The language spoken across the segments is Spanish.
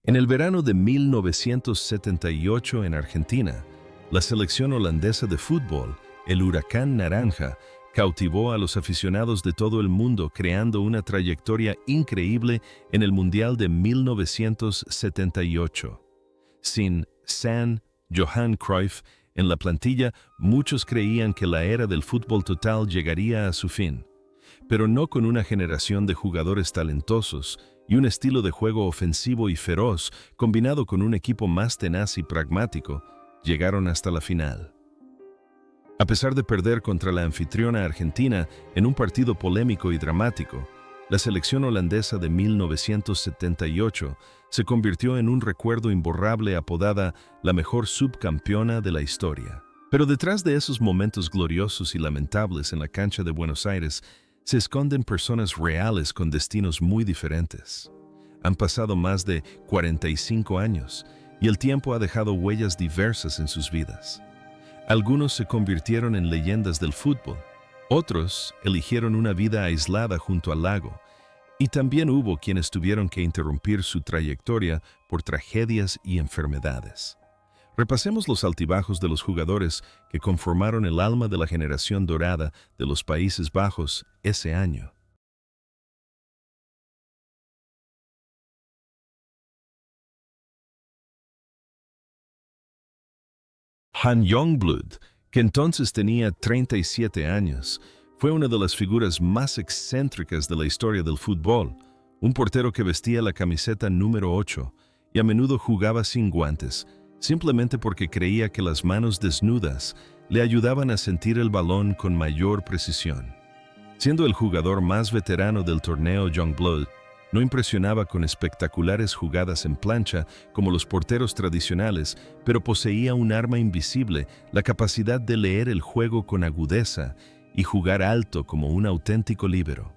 En el verano de 1978 en Argentina, la selección holandesa de fútbol, el Huracán Naranja, cautivó a los aficionados de todo el mundo creando una trayectoria increíble en el Mundial de 1978. Sin San Johan Cruyff en la plantilla, muchos creían que la era del fútbol total llegaría a su fin, pero no con una generación de jugadores talentosos y un estilo de juego ofensivo y feroz, combinado con un equipo más tenaz y pragmático, llegaron hasta la final. A pesar de perder contra la anfitriona Argentina en un partido polémico y dramático, la selección holandesa de 1978 se convirtió en un recuerdo imborrable apodada la mejor subcampeona de la historia. Pero detrás de esos momentos gloriosos y lamentables en la cancha de Buenos Aires se esconden personas reales con destinos muy diferentes. Han pasado más de 45 años y el tiempo ha dejado huellas diversas en sus vidas. Algunos se convirtieron en leyendas del fútbol, otros eligieron una vida aislada junto al lago, y también hubo quienes tuvieron que interrumpir su trayectoria por tragedias y enfermedades. Repasemos los altibajos de los jugadores que conformaron el alma de la generación dorada de los Países Bajos ese año. Han Youngblood, que entonces tenía 37 años, fue una de las figuras más excéntricas de la historia del fútbol, un portero que vestía la camiseta número 8 y a menudo jugaba sin guantes, simplemente porque creía que las manos desnudas le ayudaban a sentir el balón con mayor precisión. Siendo el jugador más veterano del torneo Youngblood, no impresionaba con espectaculares jugadas en plancha como los porteros tradicionales, pero poseía un arma invisible, la capacidad de leer el juego con agudeza y jugar alto como un auténtico líbero.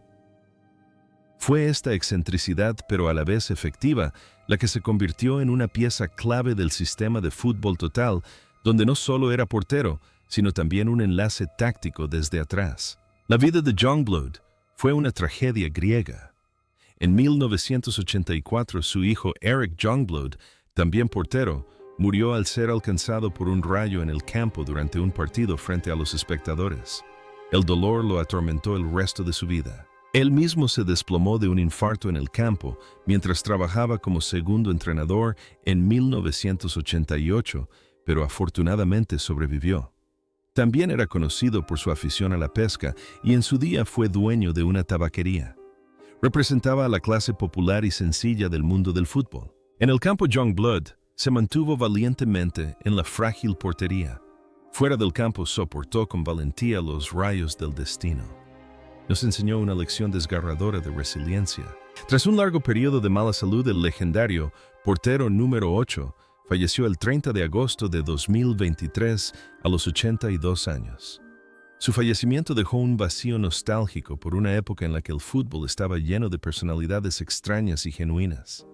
Fue esta excentricidad, pero a la vez efectiva, la que se convirtió en una pieza clave del sistema de fútbol total, donde no solo era portero, sino también un enlace táctico desde atrás. La vida de Youngblood fue una tragedia griega. En 1984, su hijo Eric Youngblood, también portero, murió al ser alcanzado por un rayo en el campo durante un partido frente a los espectadores. El dolor lo atormentó el resto de su vida. Él mismo se desplomó de un infarto en el campo mientras trabajaba como segundo entrenador en 1988, pero afortunadamente sobrevivió. También era conocido por su afición a la pesca y en su día fue dueño de una tabaquería. Representaba a la clase popular y sencilla del mundo del fútbol. En el campo, Youngblood se mantuvo valientemente en la frágil portería. Fuera del campo soportó con valentía los rayos del destino. Nos enseñó una lección desgarradora de resiliencia. Tras un largo periodo de mala salud, el legendario portero número 8 falleció el 30 de agosto de 2023 a los 82 años. Su fallecimiento dejó un vacío nostálgico por una época en la que el fútbol estaba lleno de personalidades extrañas y genuinas.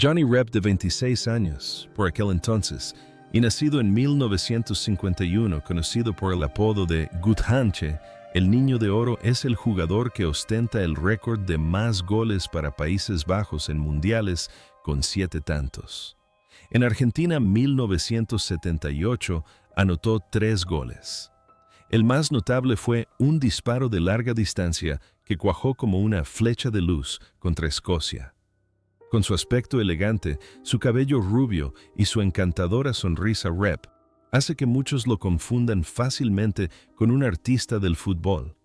Johnny Rep, de 26 años, por aquel entonces, y nacido en 1951, conocido por el apodo de Gudhanche, el Niño de Oro, es el jugador que ostenta el récord de más goles para Países Bajos en mundiales, con 7 tantos. En Argentina, 1978, anotó 3 goles. El más notable fue un disparo de larga distancia que cuajó como una flecha de luz contra Escocia. Con su aspecto elegante, su cabello rubio y su encantadora sonrisa, Rep hace que muchos lo confundan fácilmente con un artista del fútbol.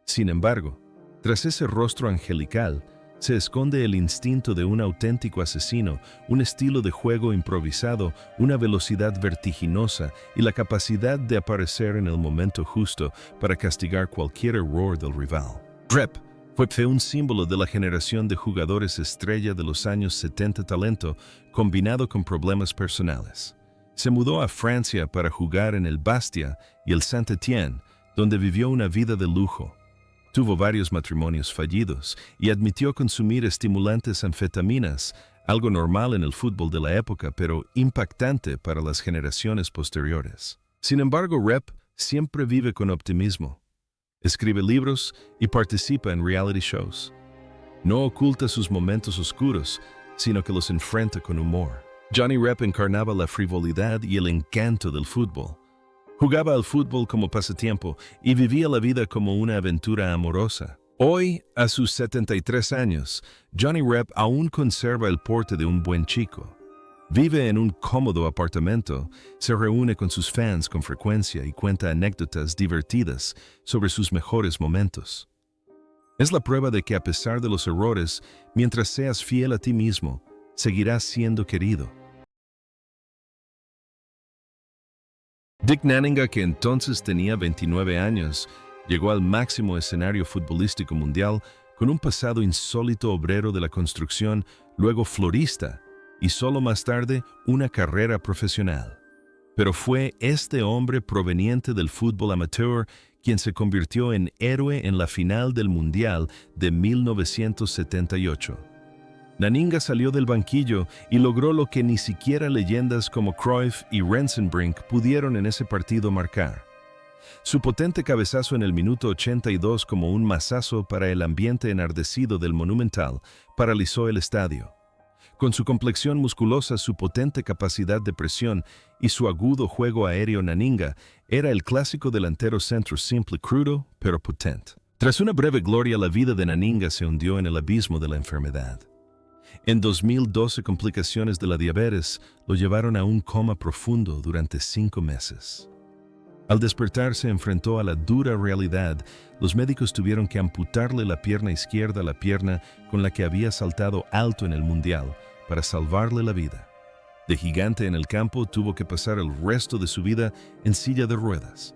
Sin embargo, tras ese rostro angelical, se esconde el instinto de un auténtico asesino, un estilo de juego improvisado, una velocidad vertiginosa y la capacidad de aparecer en el momento justo para castigar cualquier error del rival. Rep fue un símbolo de la generación de jugadores estrella de los años 70, talento combinado con problemas personales. Se mudó a Francia para jugar en el Bastia y el Saint-Étienne, donde vivió una vida de lujo. Tuvo varios matrimonios fallidos y admitió consumir estimulantes anfetaminas, algo normal en el fútbol de la época, pero impactante para las generaciones posteriores. Sin embargo, Rep siempre vive con optimismo. Escribe libros y participa en reality shows. No oculta sus momentos oscuros, sino que los enfrenta con humor. Johnny Rep encarnaba la frivolidad y el encanto del fútbol. Jugaba al fútbol como pasatiempo y vivía la vida como una aventura amorosa. Hoy, a sus 73 años, Johnny Rep aún conserva el porte de un buen chico. Vive en un cómodo apartamento, se reúne con sus fans con frecuencia y cuenta anécdotas divertidas sobre sus mejores momentos. Es la prueba de que a pesar de los errores, mientras seas fiel a ti mismo, seguirás siendo querido. Dick Nanninga, que entonces tenía 29 años, llegó al máximo escenario futbolístico mundial con un pasado insólito: obrero de la construcción, luego florista y solo más tarde una carrera profesional. Pero fue este hombre proveniente del fútbol amateur quien se convirtió en héroe en la final del Mundial de 1978. Nanninga salió del banquillo y logró lo que ni siquiera leyendas como Cruyff y Rensenbrink pudieron en ese partido marcar. Su potente cabezazo en el minuto 82, como un mazazo para el ambiente enardecido del Monumental, paralizó el estadio. Con su complexión musculosa, su potente capacidad de presión y su agudo juego aéreo, Nanninga era el clásico delantero centro simple, crudo, pero potente. Tras una breve gloria, la vida de Nanninga se hundió en el abismo de la enfermedad. En 2012, complicaciones de la diabetes lo llevaron a un coma profundo durante 5 meses. Al despertar, se enfrentó a la dura realidad. Los médicos tuvieron que amputarle la pierna izquierda, la pierna con la que había saltado alto en el Mundial, para salvarle la vida. De gigante en el campo, tuvo que pasar el resto de su vida en silla de ruedas.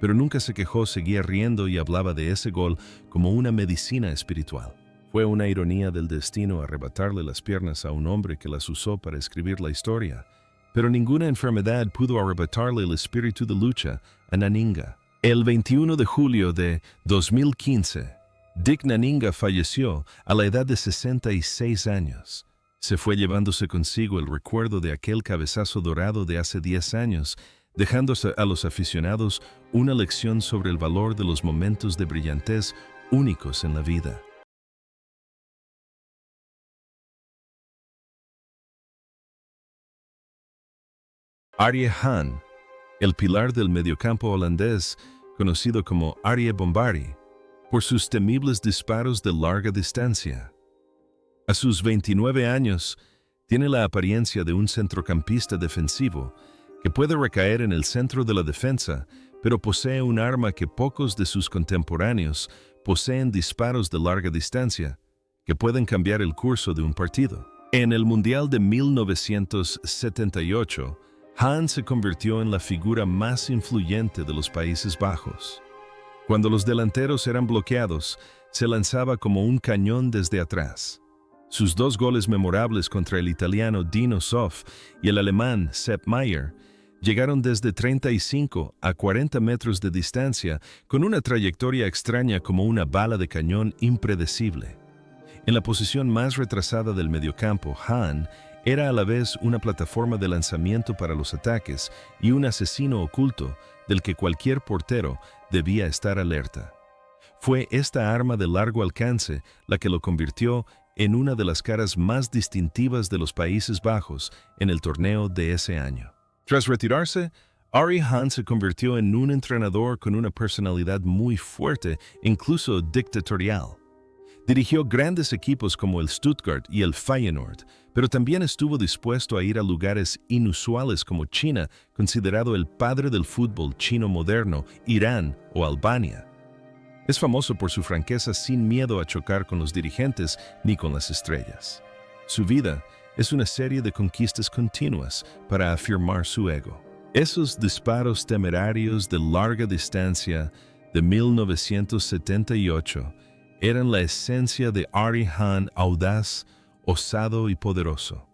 Pero nunca se quejó, seguía riendo y hablaba de ese gol como una medicina espiritual. Fue una ironía del destino arrebatarle las piernas a un hombre que las usó para escribir la historia, pero ninguna enfermedad pudo arrebatarle el espíritu de lucha a Nanninga. El 21 de julio de 2015, Dick Nanninga falleció a la edad de 66 años. Se fue llevándose consigo el recuerdo de aquel cabezazo dorado de hace 10 años, dejándose a los aficionados una lección sobre el valor de los momentos de brillantez únicos en la vida. Arie Haan, el pilar del mediocampo holandés, conocido como Arie Bombari, por sus temibles disparos de larga distancia. A sus 29 años, tiene la apariencia de un centrocampista defensivo que puede recaer en el centro de la defensa, pero posee un arma que pocos de sus contemporáneos poseen: disparos de larga distancia que pueden cambiar el curso de un partido. En el Mundial de 1978, Haan se convirtió en la figura más influyente de los Países Bajos. Cuando los delanteros eran bloqueados, se lanzaba como un cañón desde atrás. Sus 2 goles memorables contra el italiano Dino Zoff y el alemán Sepp Maier llegaron desde 35 a 40 metros de distancia, con una trayectoria extraña como una bala de cañón impredecible. En la posición más retrasada del mediocampo, Haan era a la vez una plataforma de lanzamiento para los ataques y un asesino oculto del que cualquier portero debía estar alerta. Fue esta arma de largo alcance la que lo convirtió en una de las caras más distintivas de los Países Bajos en el torneo de ese año. Tras retirarse, Arie Haan se convirtió en un entrenador con una personalidad muy fuerte, incluso dictatorial. Dirigió grandes equipos como el Stuttgart y el Feyenoord, pero también estuvo dispuesto a ir a lugares inusuales como China, considerado el padre del fútbol chino moderno, Irán o Albania. Es famoso por su franqueza, sin miedo a chocar con los dirigentes ni con las estrellas. Su vida es una serie de conquistas continuas para afirmar su ego. Esos disparos temerarios de larga distancia de 1978 eran la esencia de Arie Haan, audaz, osado y poderoso.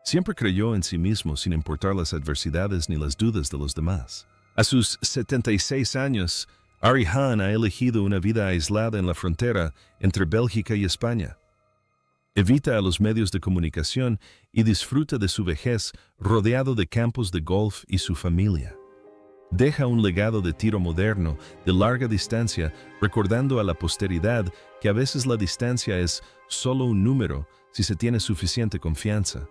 Siempre creyó en sí mismo sin importar las adversidades ni las dudas de los demás. A sus 76 años, Arie Haan ha elegido una vida aislada en la frontera entre Bélgica y España. Evita a los medios de comunicación y disfruta de su vejez rodeado de campos de golf y su familia. Deja un legado de tiro moderno, de larga distancia, recordando a la posteridad que a veces la distancia es solo un número si se tiene suficiente confianza.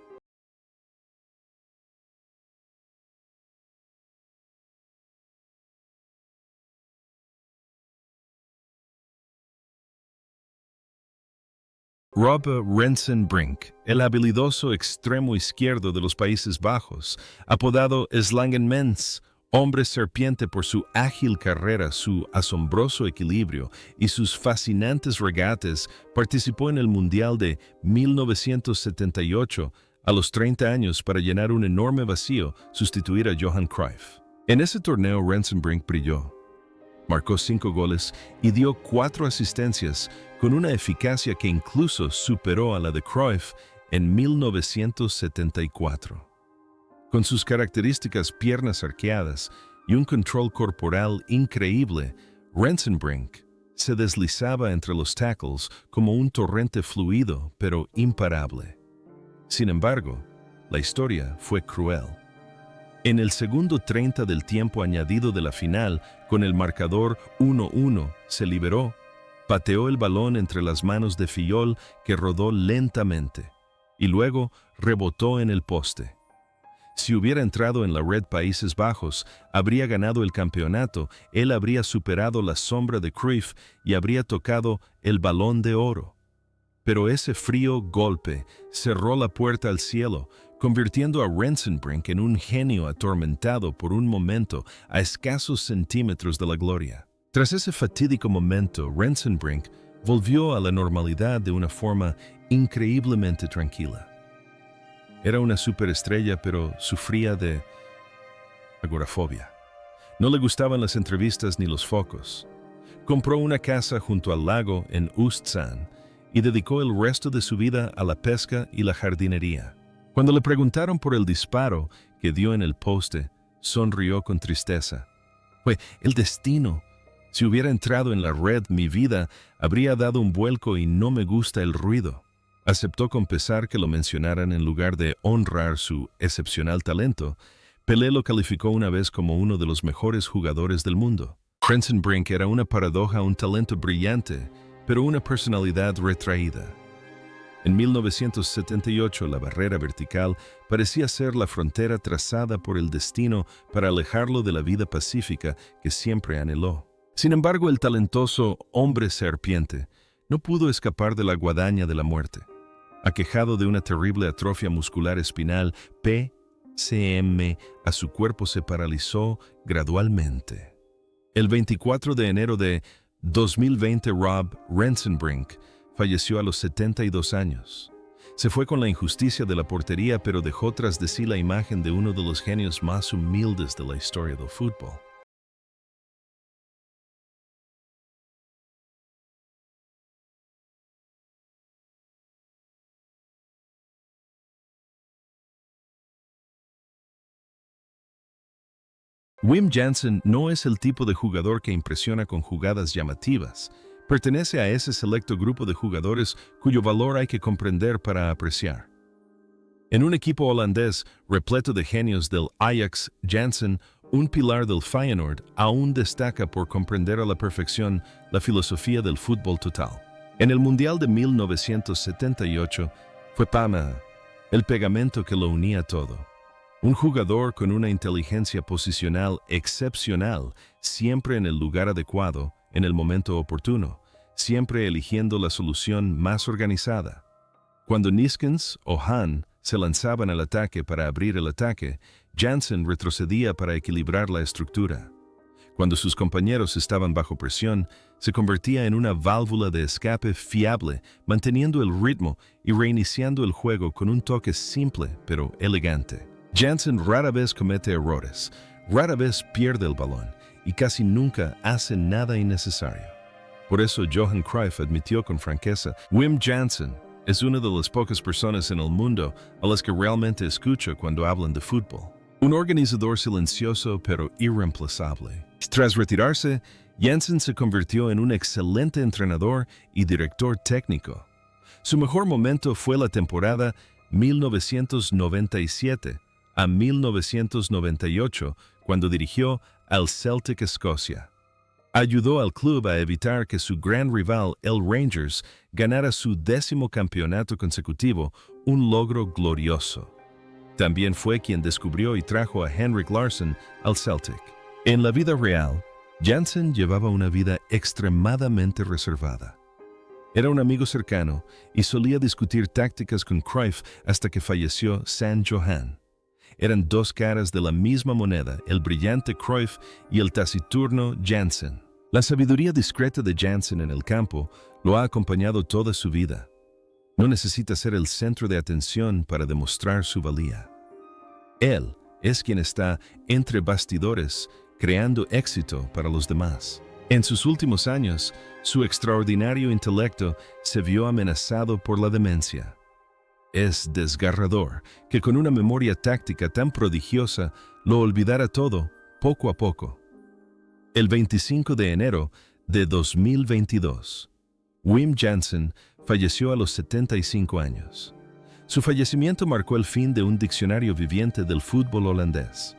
Rob Rensenbrink, el habilidoso extremo izquierdo de los Países Bajos, apodado Slangenmens, hombre serpiente por su ágil carrera, su asombroso equilibrio y sus fascinantes regates, participó en el Mundial de 1978 a los 30 años para llenar un enorme vacío, sustituir a Johan Cruyff. En ese torneo Rensenbrink brilló. Marcó 5 goles y dio 4 asistencias con una eficacia que incluso superó a la de Cruyff en 1974. Con sus características piernas arqueadas y un control corporal increíble, Rensenbrink se deslizaba entre los tackles como un torrente fluido pero imparable. Sin embargo, la historia fue cruel. En el segundo 30 del tiempo añadido de la final, con el marcador 1-1, se liberó, pateó el balón entre las manos de Fillol, que rodó lentamente, y luego rebotó en el poste. Si hubiera entrado en la red Países Bajos, habría ganado el campeonato, él habría superado la sombra de Cruyff y habría tocado el Balón de Oro. Pero ese frío golpe cerró la puerta al cielo, convirtiendo a Rensenbrink en un genio atormentado por un momento a escasos centímetros de la gloria. Tras ese fatídico momento, Rensenbrink volvió a la normalidad de una forma increíblemente tranquila. Era una superestrella, pero sufría de agorafobia. No le gustaban las entrevistas ni los focos. Compró una casa junto al lago en Ustsand y dedicó el resto de su vida a la pesca y la jardinería. Cuando le preguntaron por el disparo que dio en el poste, sonrió con tristeza. Fue el destino. Si hubiera entrado en la red, mi vida habría dado un vuelco y no me gusta el ruido. Aceptó con pesar que lo mencionaran en lugar de honrar su excepcional talento. Pelé lo calificó una vez como uno de los mejores jugadores del mundo. Rensenbrink era una paradoja, un talento brillante, pero una personalidad retraída. En 1978, la barrera vertical parecía ser la frontera trazada por el destino para alejarlo de la vida pacífica que siempre anheló. Sin embargo, el talentoso hombre serpiente no pudo escapar de la guadaña de la muerte. Aquejado de una terrible atrofia muscular espinal, PCM, a su cuerpo se paralizó gradualmente. El 24 de enero de 2020, Rob Rensenbrink falleció a los 72 años. Se fue con la injusticia de la portería, pero dejó tras de sí la imagen de uno de los genios más humildes de la historia del fútbol. Wim Jansen no es el tipo de jugador que impresiona con jugadas llamativas. Pertenece a ese selecto grupo de jugadores cuyo valor hay que comprender para apreciar. En un equipo holandés repleto de genios del Ajax, Jansen, un pilar del Feyenoord, aún destaca por comprender a la perfección la filosofía del fútbol total. En el Mundial de 1978 fue Pama, el pegamento que lo unía todo. Un jugador con una inteligencia posicional excepcional, siempre en el lugar adecuado, en el momento oportuno, siempre eligiendo la solución más organizada. Cuando Niskens o Hahn se lanzaban al ataque para abrir el ataque, Jansen retrocedía para equilibrar la estructura. Cuando sus compañeros estaban bajo presión, se convertía en una válvula de escape fiable, manteniendo el ritmo y reiniciando el juego con un toque simple pero elegante. Jansen rara vez comete errores, rara vez pierde el balón y casi nunca hace nada innecesario. Por eso Johan Cruyff admitió con franqueza: Wim Jansen es una de las pocas personas en el mundo a las que realmente escucho cuando hablan de fútbol. Un organizador silencioso pero irreemplazable. Tras retirarse, Jansen se convirtió en un excelente entrenador y director técnico. Su mejor momento fue la temporada 1997 a 1998, cuando dirigió al Celtic Escocia. Ayudó al club a evitar que su gran rival, el Rangers, ganara su 10º campeonato consecutivo, un logro glorioso. También fue quien descubrió y trajo a Henrik Larsson al Celtic. En la vida real, Jansen llevaba una vida extremadamente reservada. Era un amigo cercano y solía discutir tácticas con Cruyff hasta que falleció San Johan. Eran dos caras de la misma moneda, el brillante Cruyff y el taciturno Jansen. La sabiduría discreta de Jansen en el campo lo ha acompañado toda su vida. No necesita ser el centro de atención para demostrar su valía. Él es quien está entre bastidores creando éxito para los demás. En sus últimos años, su extraordinario intelecto se vio amenazado por la demencia. Es desgarrador que con una memoria táctica tan prodigiosa lo olvidara todo poco a poco. El 25 de enero de 2022, Wim Jansen falleció a los 75 años. Su fallecimiento marcó el fin de un diccionario viviente del fútbol holandés.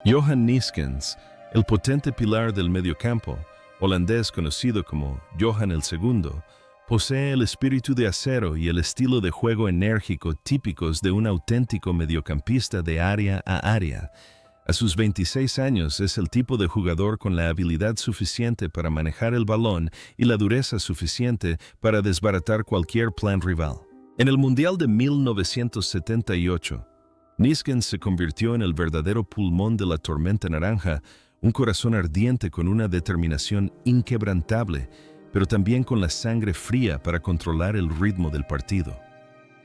Johan Neeskens, el potente pilar del mediocampo, holandés conocido como Johan el Segundo, posee el espíritu de acero y el estilo de juego enérgico típicos de un auténtico mediocampista de área a área. A sus 26 años es el tipo de jugador con la habilidad suficiente para manejar el balón y la dureza suficiente para desbaratar cualquier plan rival. En el Mundial de 1978, Neeskens se convirtió en el verdadero pulmón de la tormenta naranja, un corazón ardiente con una determinación inquebrantable, pero también con la sangre fría para controlar el ritmo del partido.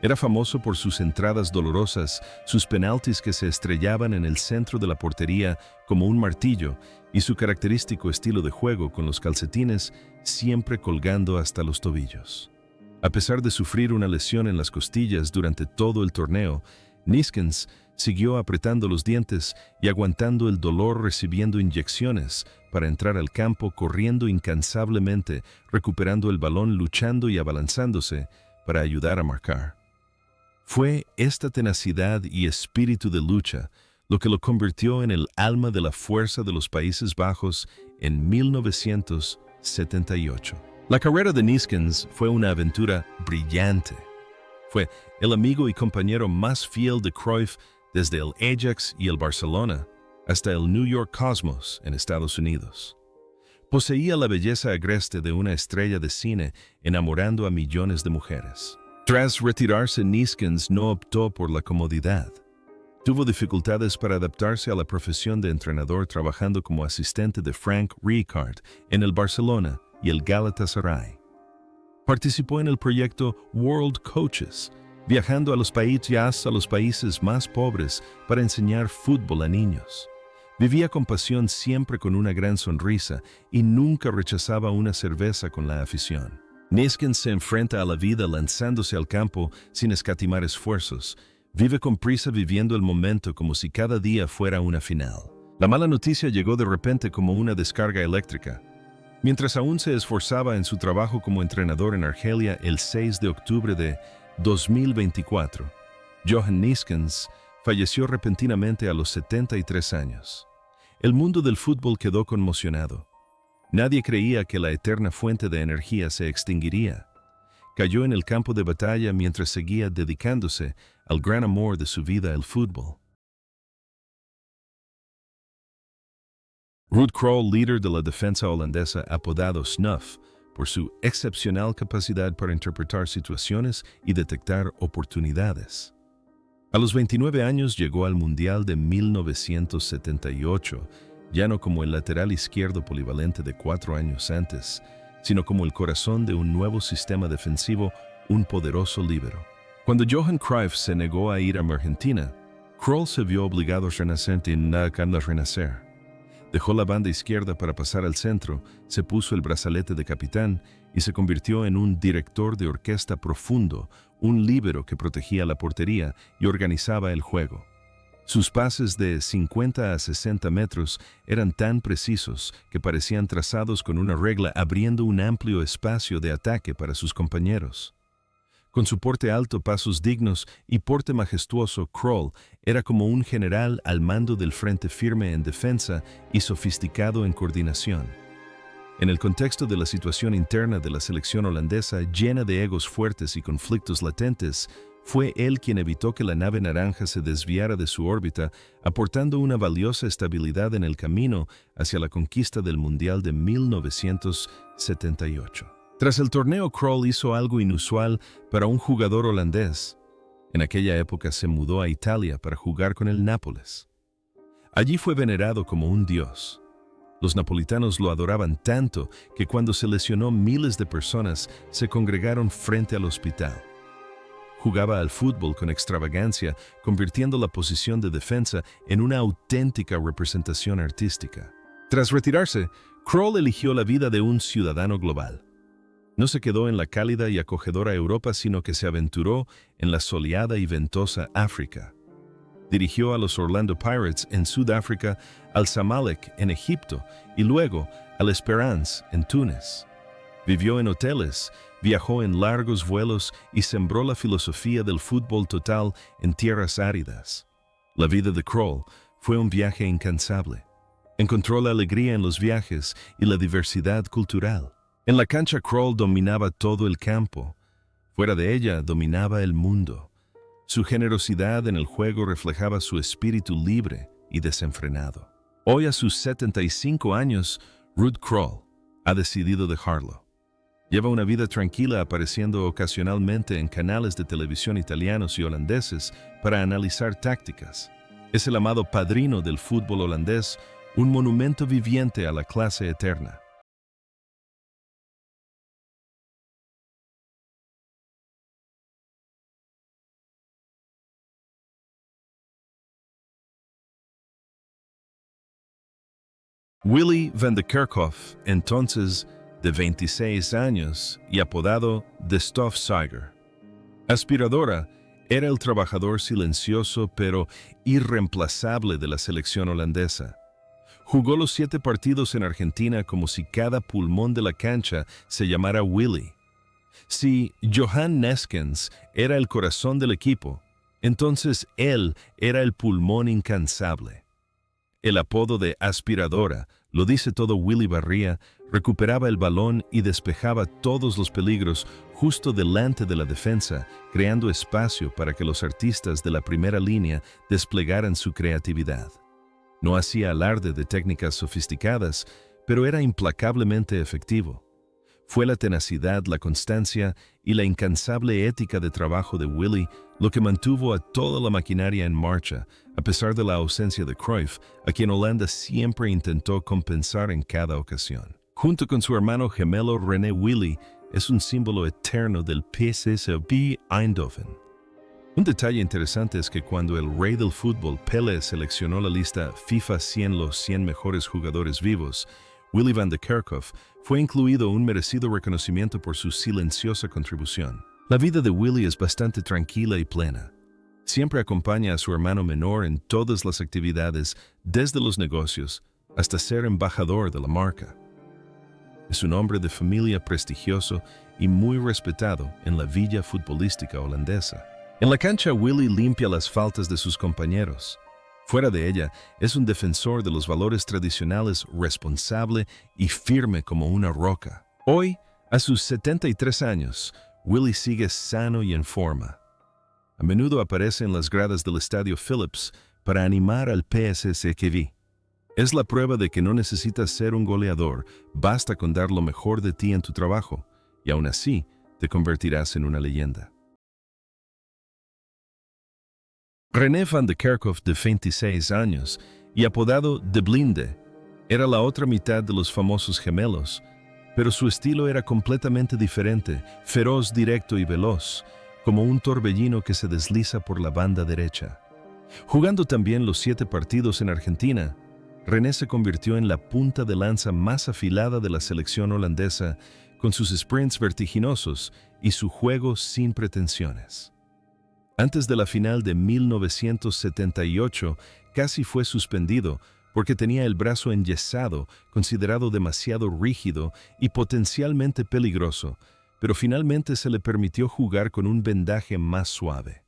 Era famoso por sus entradas dolorosas, sus penaltis que se estrellaban en el centro de la portería como un martillo y su característico estilo de juego con los calcetines siempre colgando hasta los tobillos. A pesar de sufrir una lesión en las costillas durante todo el torneo, Neeskens siguió apretando los dientes y aguantando el dolor recibiendo inyecciones para entrar al campo corriendo incansablemente, recuperando el balón, luchando y abalanzándose para ayudar a marcar. Fue esta tenacidad y espíritu de lucha lo que lo convirtió en el alma de la fuerza de los Países Bajos en 1978. La carrera de Neeskens fue una aventura brillante. Fue el amigo y compañero más fiel de Cruyff desde el Ajax y el Barcelona hasta el New York Cosmos en Estados Unidos. Poseía la belleza agreste de una estrella de cine enamorando a millones de mujeres. Tras retirarse, Neeskens no optó por la comodidad. Tuvo dificultades para adaptarse a la profesión de entrenador trabajando como asistente de Frank Rijkaard en el Barcelona y el Galatasaray. Participó en el proyecto World Coaches, viajando a los países más pobres para enseñar fútbol a niños. Vivía con pasión siempre con una gran sonrisa y nunca rechazaba una cerveza con la afición. Neeskens se enfrenta a la vida lanzándose al campo sin escatimar esfuerzos. Vive con prisa viviendo el momento como si cada día fuera una final. La mala noticia llegó de repente como una descarga eléctrica. Mientras aún se esforzaba en su trabajo como entrenador en Argelia el 6 de octubre de 2024, Johan Neeskens falleció repentinamente a los 73 años. El mundo del fútbol quedó conmocionado. Nadie creía que la eterna fuente de energía se extinguiría. Cayó en el campo de batalla mientras seguía dedicándose al gran amor de su vida, el fútbol. Ruud Krol, líder de la defensa holandesa apodado Snuff, por su excepcional capacidad para interpretar situaciones y detectar oportunidades. A los 29 años llegó al Mundial de 1978, ya no como el lateral izquierdo polivalente de 4 años antes, sino como el corazón de un nuevo sistema defensivo, un poderoso líbero. Cuando Johan Cruyff se negó a ir a Argentina, Krol se vio obligado a renacer. Dejó la banda izquierda para pasar al centro, se puso el brazalete de capitán y se convirtió en un director de orquesta profundo, un líbero que protegía la portería y organizaba el juego. Sus pases de 50 a 60 metros eran tan precisos que parecían trazados con una regla, abriendo un amplio espacio de ataque para sus compañeros. Con su porte alto, pasos dignos y porte majestuoso, Krol era como un general al mando del frente, firme en defensa y sofisticado en coordinación. En el contexto de la situación interna de la selección holandesa, llena de egos fuertes y conflictos latentes, fue él quien evitó que la nave naranja se desviara de su órbita, aportando una valiosa estabilidad en el camino hacia la conquista del Mundial de 1978. Tras el torneo, Krol hizo algo inusual para un jugador holandés. En aquella época se mudó a Italia para jugar con el Nápoles. Allí fue venerado como un dios. Los napolitanos lo adoraban tanto que cuando se lesionó, miles de personas se congregaron frente al hospital. Jugaba al fútbol con extravagancia, convirtiendo la posición de defensa en una auténtica representación artística. Tras retirarse, Krol eligió la vida de un ciudadano global. No se quedó en la cálida y acogedora Europa, sino que se aventuró en la soleada y ventosa África. Dirigió a los Orlando Pirates en Sudáfrica, al Zamalek en Egipto y luego al Esperance en Túnez. Vivió en hoteles, viajó en largos vuelos y sembró la filosofía del fútbol total en tierras áridas. La vida de Krol fue un viaje incansable. Encontró la alegría en los viajes y la diversidad cultural. En la cancha, Krol dominaba todo el campo. Fuera de ella, dominaba el mundo. Su generosidad en el juego reflejaba su espíritu libre y desenfrenado. Hoy, a sus 75 años, Ruud Krol ha decidido dejarlo. Lleva una vida tranquila, apareciendo ocasionalmente en canales de televisión italianos y holandeses para analizar tácticas. Es el amado padrino del fútbol holandés, un monumento viviente a la clase eterna. Willy van de Kerkhoff, entonces de 26 años y apodado The Stofzuiger. Aspiradora, era el trabajador silencioso pero irreemplazable de la selección holandesa. Jugó los 7 partidos en Argentina como si cada pulmón de la cancha se llamara Willy. Si Johan Neskens era el corazón del equipo, entonces él era el pulmón incansable. El apodo de Aspiradora lo dice todo. Willy barría, recuperaba el balón y despejaba todos los peligros justo delante de la defensa, creando espacio para que los artistas de la primera línea desplegaran su creatividad. No hacía alarde de técnicas sofisticadas, pero era implacablemente efectivo. Fue la tenacidad, la constancia y la incansable ética de trabajo de Willy lo que mantuvo a toda la maquinaria en marcha, a pesar de la ausencia de Cruyff, a quien Holanda siempre intentó compensar en cada ocasión. Junto con su hermano gemelo René, Willy es un símbolo eterno del PSV Eindhoven. Un detalle interesante es que cuando el rey del fútbol, Pelé, seleccionó la lista FIFA 100, los 100 mejores jugadores vivos, Willy van de Kerkhoff fue incluido, un merecido reconocimiento por su silenciosa contribución. La vida de Willy es bastante tranquila y plena. Siempre acompaña a su hermano menor en todas las actividades, desde los negocios hasta ser embajador de la marca. Es un hombre de familia prestigioso y muy respetado en la villa futbolística holandesa. En la cancha, Willy limpia las faltas de sus compañeros. Fuera de ella, es un defensor de los valores tradicionales, responsable y firme como una roca. Hoy, a sus 73 años, Willy sigue sano y en forma. A menudo aparece en las gradas del Estadio Philips para animar al PSV. Es la prueba de que no necesitas ser un goleador, basta con dar lo mejor de ti en tu trabajo, y aún así te convertirás en una leyenda. René van de Kerkhoff, de 26 años, y apodado De Blinde, era la otra mitad de los famosos gemelos, pero su estilo era completamente diferente, feroz, directo y veloz, como un torbellino que se desliza por la banda derecha. Jugando también los 7 partidos en Argentina, René se convirtió en la punta de lanza más afilada de la selección holandesa, con sus sprints vertiginosos y su juego sin pretensiones. Antes de la final de 1978, casi fue suspendido porque tenía el brazo enyesado, considerado demasiado rígido y potencialmente peligroso, pero finalmente se le permitió jugar con un vendaje más suave.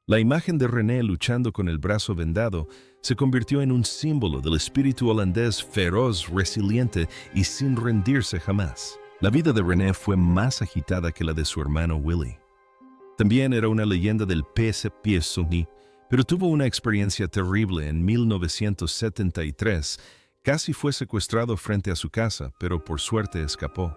La imagen de René luchando con el brazo vendado se convirtió en un símbolo del espíritu holandés feroz, resiliente y sin rendirse jamás. La vida de René fue más agitada que la de su hermano Willy. También era una leyenda del PSV, pero tuvo una experiencia terrible en 1973. Casi fue secuestrado frente a su casa, pero por suerte escapó.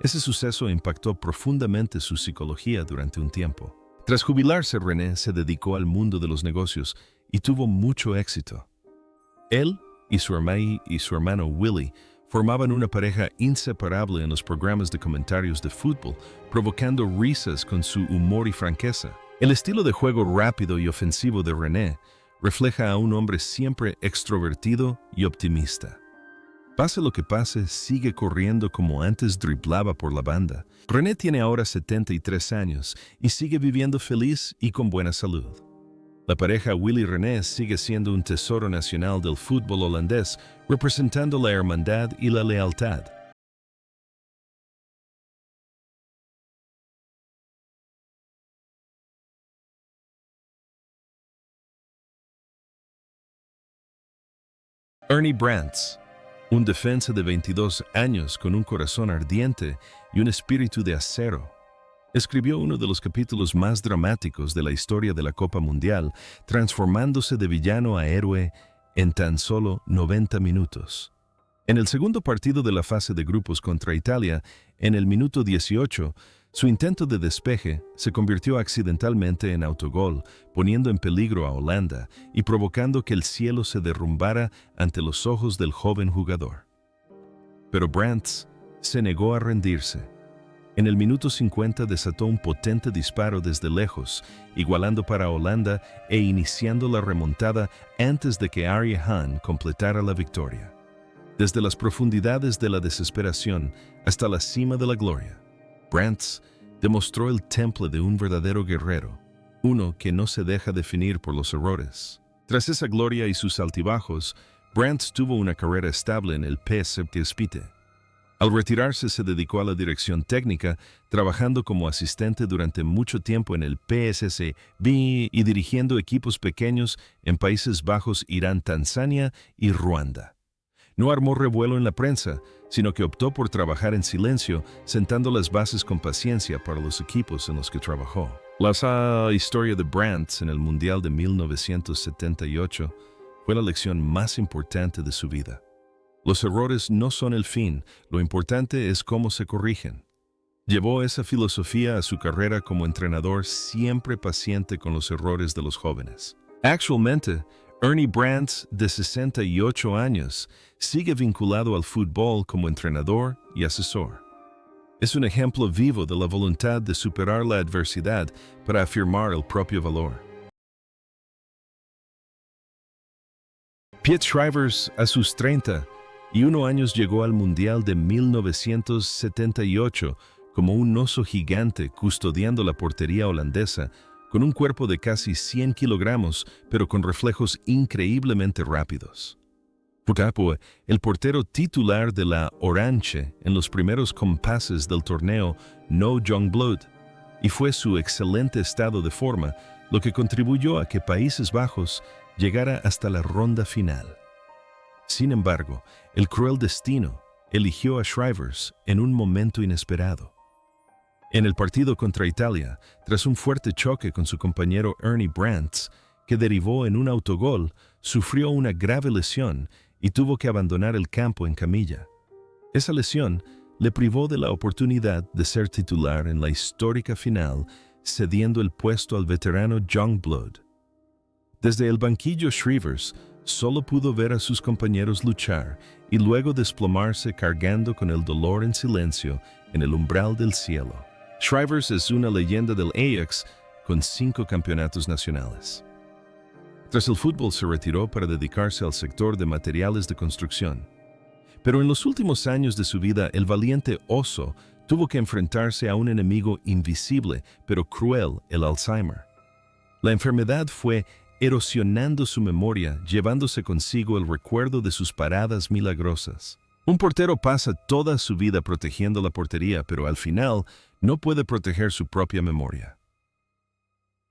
Ese suceso impactó profundamente su psicología durante un tiempo. Tras jubilarse, René se dedicó al mundo de los negocios y tuvo mucho éxito. Él y su hermano Willy formaban una pareja inseparable en los programas de comentarios de fútbol, provocando risas con su humor y franqueza. El estilo de juego rápido y ofensivo de René refleja a un hombre siempre extrovertido y optimista. Pase lo que pase, sigue corriendo como antes driblaba por la banda. René tiene ahora 73 años y sigue viviendo feliz y con buena salud. La pareja Willy-René sigue siendo un tesoro nacional del fútbol holandés, representando la hermandad y la lealtad. Ernie Brandts, un defensa de 22 años con un corazón ardiente y un espíritu de acero, escribió uno de los capítulos más dramáticos de la historia de la Copa Mundial, transformándose de villano a héroe en tan solo 90 minutos. En el segundo partido de la fase de grupos contra Italia, en el minuto 18, su intento de despeje se convirtió accidentalmente en autogol, poniendo en peligro a Holanda y provocando que el cielo se derrumbara ante los ojos del joven jugador. Pero Brandts se negó a rendirse. En el minuto 50 desató un potente disparo desde lejos, igualando para Holanda e iniciando la remontada antes de que Arie Haan completara la victoria. Desde las profundidades de la desesperación hasta la cima de la gloria, Brandts demostró el temple de un verdadero guerrero, uno que no se deja definir por los errores. Tras esa gloria y sus altibajos, Brandts tuvo una carrera estable en el PSV. Al retirarse se dedicó a la dirección técnica, trabajando como asistente durante mucho tiempo en el PSV y dirigiendo equipos pequeños en Países Bajos, Irán, Tanzania y Ruanda. No armó revuelo en la prensa, sino que optó por trabajar en silencio, sentando las bases con paciencia para los equipos en los que trabajó. La historia de Brandts en el Mundial de 1978 fue la lección más importante de su vida. Los errores no son el fin, lo importante es cómo se corrigen. Llevó esa filosofía a su carrera como entrenador, siempre paciente con los errores de los jóvenes. Actualmente, Ernie Brandts, de 68 años, sigue vinculado al fútbol como entrenador y asesor. Es un ejemplo vivo de la voluntad de superar la adversidad para afirmar el propio valor. Piet Schrijvers, a sus 31 años, llegó al Mundial de 1978 como un oso gigante custodiando la portería holandesa, con un cuerpo de casi 100 kilogramos, pero con reflejos increíblemente rápidos. Fue el portero titular de la Oranje en los primeros compases del torneo No Youngblood, y fue su excelente estado de forma lo que contribuyó a que Países Bajos llegara hasta la ronda final. Sin embargo, el cruel destino eligió a Schrijvers en un momento inesperado. En el partido contra Italia, tras un fuerte choque con su compañero Ernie Brandts, que derivó en un autogol, sufrió una grave lesión y tuvo que abandonar el campo en camilla. Esa lesión le privó de la oportunidad de ser titular en la histórica final, cediendo el puesto al veterano Youngblood. Desde el banquillo, Schrijvers solo pudo ver a sus compañeros luchar y luego desplomarse cargando con el dolor en silencio en el umbral del cielo. Schrijvers es una leyenda del Ajax con 5 campeonatos nacionales. Tras el fútbol se retiró para dedicarse al sector de materiales de construcción. Pero en los últimos años de su vida, el valiente oso tuvo que enfrentarse a un enemigo invisible pero cruel, el Alzheimer. La enfermedad fue erosionando su memoria, llevándose consigo el recuerdo de sus paradas milagrosas. Un portero pasa toda su vida protegiendo la portería, pero al final no puede proteger su propia memoria.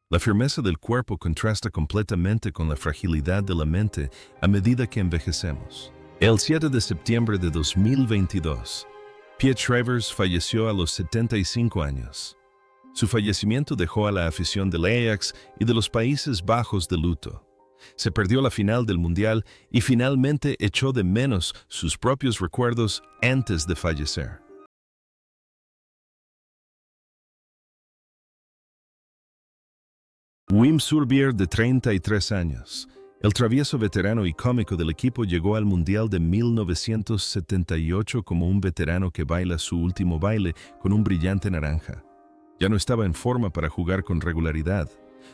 La firmeza del cuerpo contrasta completamente con la fragilidad de la mente a medida que envejecemos. El 7 de septiembre de 2022, Piet Schrijvers falleció a los 75 años. Su fallecimiento dejó a la afición del Ajax y de los Países Bajos de luto. Se perdió la final del Mundial y finalmente echó de menos sus propios recuerdos antes de fallecer. Wim Surbier, de 33 años. El travieso veterano y cómico del equipo llegó al Mundial de 1978 como un veterano que baila su último baile con un brillante naranja. Ya no estaba en forma para jugar con regularidad.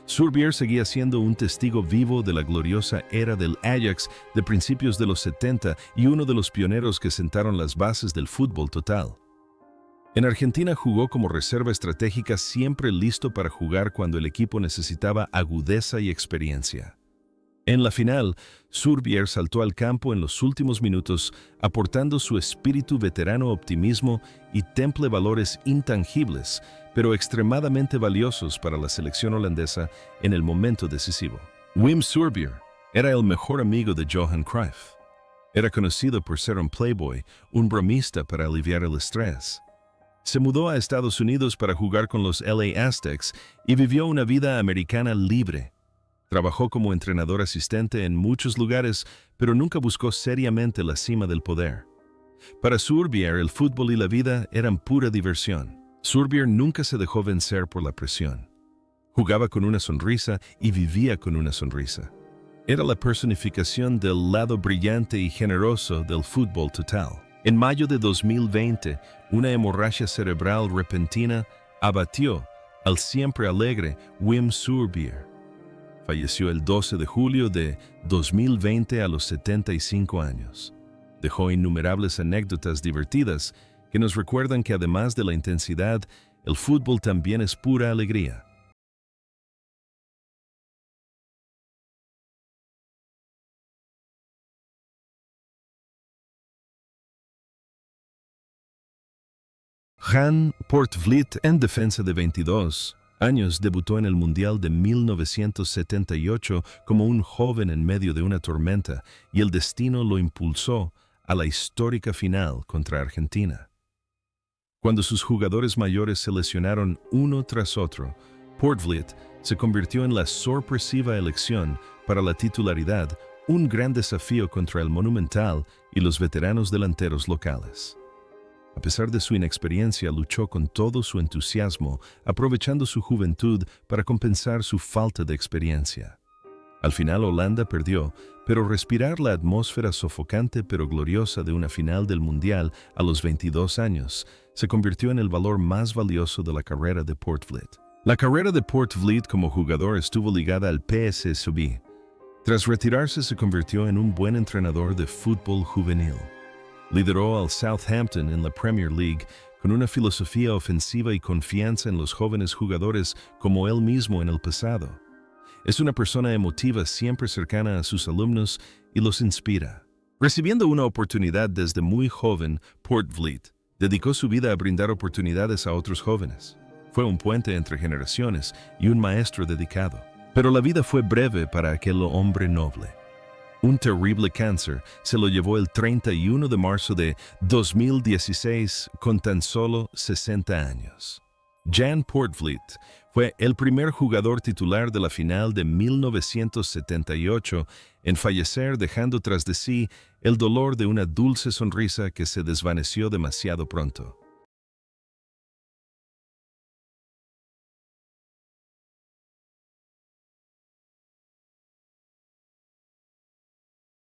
Surbier seguía siendo un testigo vivo de la gloriosa era del Ajax de principios de los 70 y uno de los pioneros que sentaron las bases del fútbol total. En Argentina jugó como reserva estratégica, siempre listo para jugar cuando el equipo necesitaba agudeza y experiencia. En la final, Surbier saltó al campo en los últimos minutos, aportando su espíritu veterano, optimismo y temple valores intangibles, pero extremadamente valiosos para la selección holandesa en el momento decisivo. Wim Surbier era el mejor amigo de Johan Cruyff. Era conocido por ser un playboy, un bromista para aliviar el estrés. Se mudó a Estados Unidos para jugar con los LA Aztecs y vivió una vida americana libre. Trabajó como entrenador asistente en muchos lugares, pero nunca buscó seriamente la cima del poder. Para Surbier, el fútbol y la vida eran pura diversión. Surbier nunca se dejó vencer por la presión. Jugaba con una sonrisa y vivía con una sonrisa. Era la personificación del lado brillante y generoso del fútbol total. En mayo de 2020, una hemorragia cerebral repentina abatió al siempre alegre Wim Surbier. Falleció el 12 de julio de 2020 a los 75 años. Dejó innumerables anécdotas divertidas que nos recuerdan que además de la intensidad, el fútbol también es pura alegría. Jan Poortvliet, en defensa de 22 años, debutó en el Mundial de 1978 como un joven en medio de una tormenta y el destino lo impulsó a la histórica final contra Argentina. Cuando sus jugadores mayores se lesionaron uno tras otro, Poortvliet se convirtió en la sorpresiva elección para la titularidad, un gran desafío contra el Monumental y los veteranos delanteros locales. A pesar de su inexperiencia, luchó con todo su entusiasmo, aprovechando su juventud para compensar su falta de experiencia. Al final Holanda perdió, pero respirar la atmósfera sofocante pero gloriosa de una final del Mundial a los 22 años se convirtió en el valor más valioso de la carrera de Poortvliet. La carrera de Poortvliet como jugador estuvo ligada al PSV. Tras retirarse se convirtió en un buen entrenador de fútbol juvenil. Lideró al Southampton en la Premier League con una filosofía ofensiva y confianza en los jóvenes jugadores como él mismo en el pasado. Es una persona emotiva, siempre cercana a sus alumnos y los inspira. Recibiendo una oportunidad desde muy joven, Poortvliet dedicó su vida a brindar oportunidades a otros jóvenes. Fue un puente entre generaciones y un maestro dedicado. Pero la vida fue breve para aquel hombre noble. Un terrible cáncer se lo llevó el 31 de marzo de 2016 con tan solo 60 años. Jan Poortvliet fue el primer jugador titular de la final de 1978 en fallecer, dejando tras de sí el dolor de una dulce sonrisa que se desvaneció demasiado pronto.